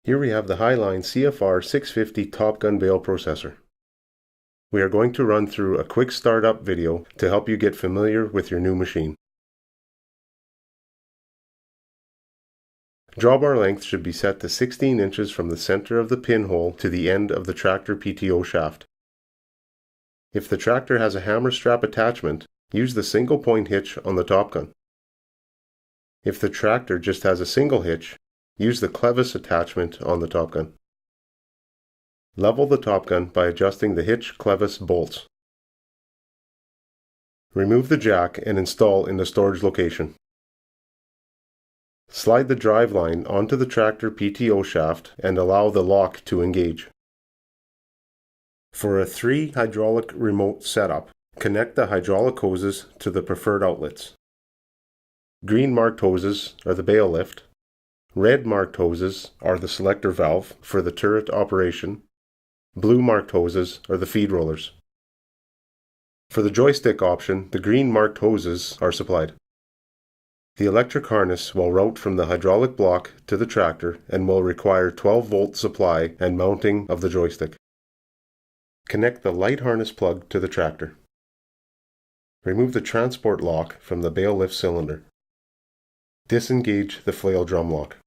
Here we have the Highline CFR650 TopGun Bale processor. We are going to run through a quick startup video to help you get familiar with your new machine. Drawbar length should be set to 16 inches from the center of the pinhole to the end of the tractor PTO shaft. If the tractor has a hammer strap attachment, use the single point hitch on the TopGun. If the tractor just has a single hitch, use the clevis attachment on the TopGun. Level the TopGun by adjusting the hitch clevis bolts. Remove the jack and install in the storage location. Slide the drive line onto the tractor PTO shaft and allow the lock to engage. For a 3 hydraulic remote setup, connect the hydraulic hoses to the preferred outlets. Green marked hoses are the Bale lift. Red marked hoses are the selector valve for the turret operation. Blue marked hoses are the feed rollers. For the joystick option, the green marked hoses are supplied. The electric harness will route from the hydraulic block to the tractor and will require 12-volt supply and mounting of the joystick. Connect the light harness plug to the tractor. Remove the transport lock from the Bale lift cylinder. Disengage the flail drum lock.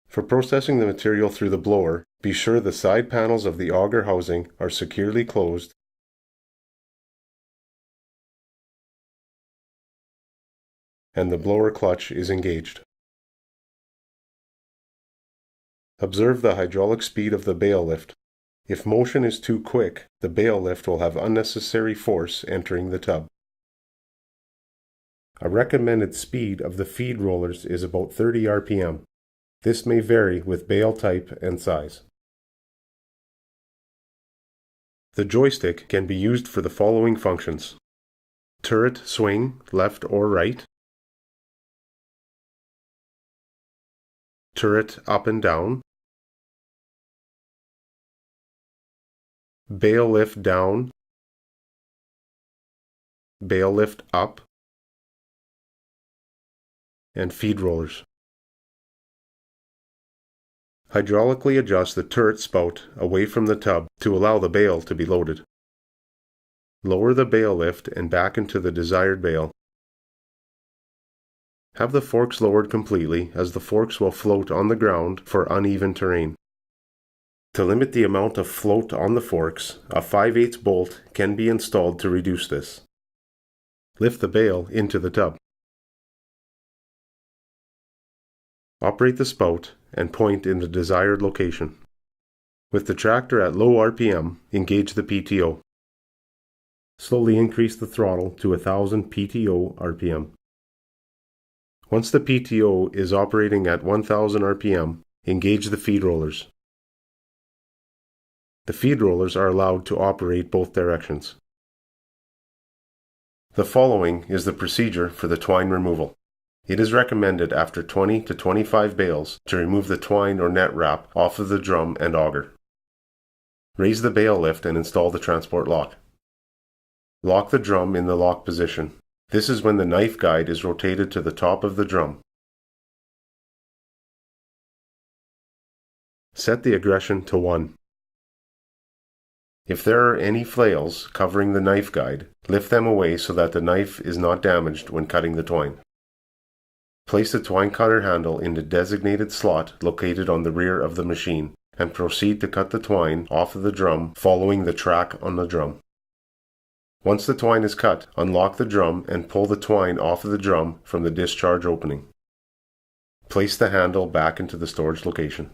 For processing the material through the blower, be sure the side panels of the auger housing are securely closed and the blower clutch is engaged. Observe the hydraulic speed of the Bale lift. If motion is too quick, the Bale lift will have unnecessary force entering the tub. A recommended speed of the feed rollers is about 30 RPM. This may vary with bale type and size. The joystick can be used for the following functions: turret swing, left or right, turret up and down, Bale lift down, Bale lift up, and feed rollers. Hydraulically adjust the turret spout away from the tub to allow the bale to be loaded. Lower the Bale lift and back into the desired bale. Have the forks lowered completely, as the forks will float on the ground for uneven terrain. To limit the amount of float on the forks, a 5/8 bolt can be installed to reduce this. Lift the bale into the tub. Operate the spout and point in the desired location. With the tractor at low RPM, engage the PTO. Slowly increase the throttle to 1000 PTO RPM. Once the PTO is operating at 1000 RPM, engage the feed rollers. The feed rollers are allowed to operate both directions. The following is the procedure for the twine removal. It is recommended after 20 to 25 bales to remove the twine or net wrap off of the drum and auger. Raise the Bale lift and install the transport lock. Lock the drum in the lock position. This is when the knife guide is rotated to the top of the drum. Set the aggression to 1. If there are any flails covering the knife guide, lift them away so that the knife is not damaged when cutting the twine. Place the twine cutter handle in the designated slot located on the rear of the machine and proceed to cut the twine off of the drum following the track on the drum. Once the twine is cut, unlock the drum and pull the twine off of the drum from the discharge opening. Place the handle back into the storage location.